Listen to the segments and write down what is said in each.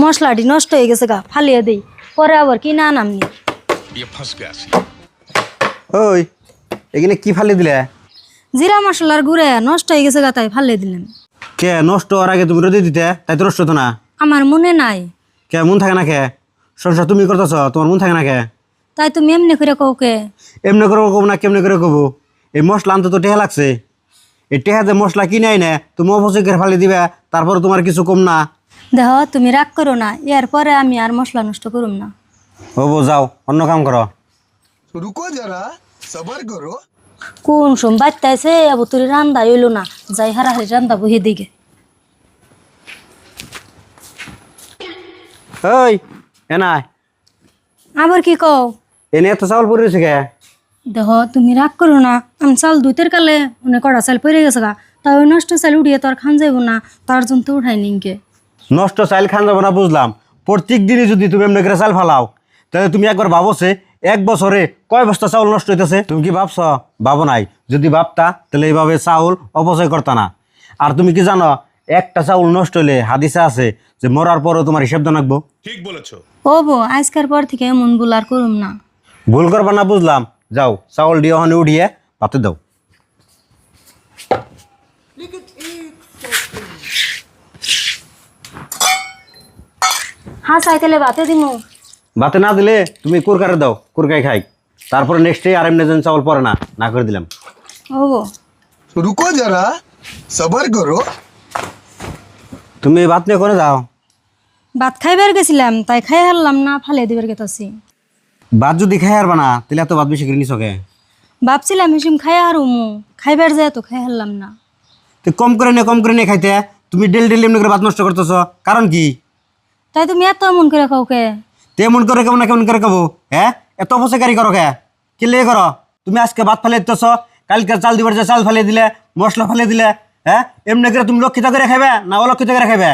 মশলাটি নষ্ট হয়ে গেছে গা, ফালিয়ে দেই, পরে আবার কি না নামনি। ওই এখানে কি ফালি দিলে? জিরা মশলার গুঁড়ে নষ্ট হয়ে গেছে গা, তাই ফালিয়ে দিলেন। কে নষ্ট হওয়ার আগে তুমি রোদে দিতে, তাই তো নষ্ট হতো না। আমার মনে নাই। কে মন থাকে না কে? সংসার তুমি করতেছ, তোমার মন থাকে না কে? তাই তুমি এমনি করে কওকে। এমনি করে কব না কেমনি করে কব? এই মশলা আনতে তো টেহা লাগছে। এই টেহাতে মশলা কিনে আইনে তুমি অপচয় করে ফালি দিবে, তারপরে তোমার কিছু কম না। দেহ তুমি রাগ করো না, এরপরে আমি আর মশলা নষ্ট করুম না। হবো, যাও অন্য কাম করো। रुको जरा सबर करो। কোন সোম বাচ্চাইছে আবু তুই রান্দা এলো না, যাই হারাহারি রান্দা বহিয়ে দিকে। ওই এনাই আবার কি কও? এনে এত চাউল পড়েছে কে? দেহ তুমি রাগ করো না, আমি চাল দুইতের কালে অনেক কড়া চাল পড়ে গেছে গা, তাই ওই নষ্ট চাল উঠিয়ে তো আর খান যাইব না, তার জন্য তো উঠাই নিকে। নষ্ট চাইল খান যাবো না বুঝলাম, প্রত্যেক দিনই যদি তুমি এমনি করে চাল ফালাও, তাহলে তুমি একবার ভাবছে এক বছরে কয় বস্তা চাউল নষ্ট হইতেছে? তুমি কি ভাবছ? ভাবো নাই। যদি ভাবতা তাহলে এইভাবে চাউল অপচয় করতা না। আর তুমি কি জানো, একটা চাউল নষ্ট হইলে হাদিসে আছে যে মরার পরও তোমার হিসাব জানাকবো। ও বো, আজকের পর থেকে এমন ভুল আর করুম না। ভুল করবা না বুঝলাম, যাও চাউল দিয়ে ওখানে উঠিয়ে ভাতে দাও। হ্যাঁ চাইতেলে বাতে দিমু। ভাতে না দিলে তুমি কুরকারে দাও, কুরকাই খাই, তারপরে নেক্সট ডে আর এমনি যেন চাউল পরে না, না করে দিলাম। ও বো, रुको जरा सबर करो। তুমি ভাত নিয়ে করে যাও। ভাত খাইবার গেছিলাম, তাই খাই হারলাম না, ফালিয়ে দিবার গেতাছি। ভাত যদি খাই হারবা না, তাহলে এত ভাত বেশি করে নিছকে? ভাবছিলাম হিসিম খাই হারুমু, খাইবার যায় তো খাই হারলাম না। তো কম করে নিয়ে খাইতে, তুমি ডেলি এমনি করে ভাত নষ্ট করতেছ, কারণ কি? তাই তুমি এত মন করে কাউকে। তেমন করে কেমন না কেমন করে খাবো? হ্যাঁ, এত অপচয়কারী করো কে? কি লেগে করো? তুমি আজকে ভাত ফালিয়ে দিতেছ, কালকে চাল দিবার যে চাল ফালিয়ে দিলে, মশলা ফালিয়ে দিলে। হ্যাঁ, এমনি করে তুমি লক্ষিত করে খাবে না অলক্ষিত করে খাবে?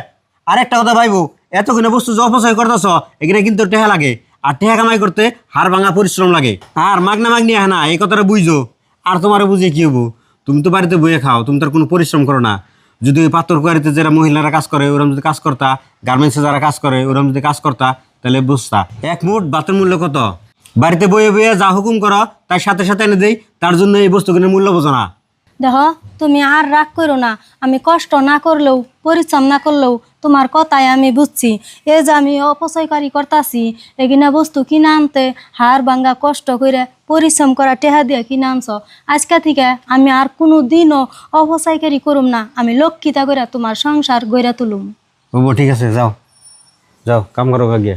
আরেকটা কথা ভাইবো, এতগুলো বস্তু যে অপচয় করতেছ, এখানে কিন্তু টেহা লাগে। আর টেহা কামাই করতে হাড় ভাঙা পরিশ্রম লাগে। আর মাগনা মাগনি না, এই কথাটা বুঝছো। আর তোমার বুঝে কি হবো? তুমি তো বাড়িতে বইয়ে খাও, তুমি তো আর কোনো পরিশ্রম করো না। যদি ওই পাথর কুয়ারিতে যারা মহিলারা কাজ করে ওরম যদি কাজ করতা, গার্মেন্টসে যারা কাজ করে ওরম যদি কাজ করতা, তাহলে বুঝতা এক মুঠ ভাতের মূল্য কত। বাড়িতে বইয়ে বইয়ে যা হুকুম করো তার সাথে সাথে এনে দেই, তার জন্য এই বস্তুগুলোর মূল্য বোঝো না। দেখো তুমি আর রাগ করো না, আমি কষ্ট না করলেও পরিশ্রম না করলেও তোমার কথায় আমি বুঝছি। এই যে আমি অপচয়কারী করতাছি, এগিনা বস্তু কিনে আনতে হাড় ভাঙ্গা কষ্ট করে পরিশ্রম করা টেহা দিয়ে কিনে আনছ, আজকে থেকে আমি আর কোনো দিনও অপচয়কারী করুম না। আমি লক্ষ্মীতা করে তোমার সংসার গড়ে তুলুম। ও ঠিক আছে, যাও যাও কাম করো গিয়ে।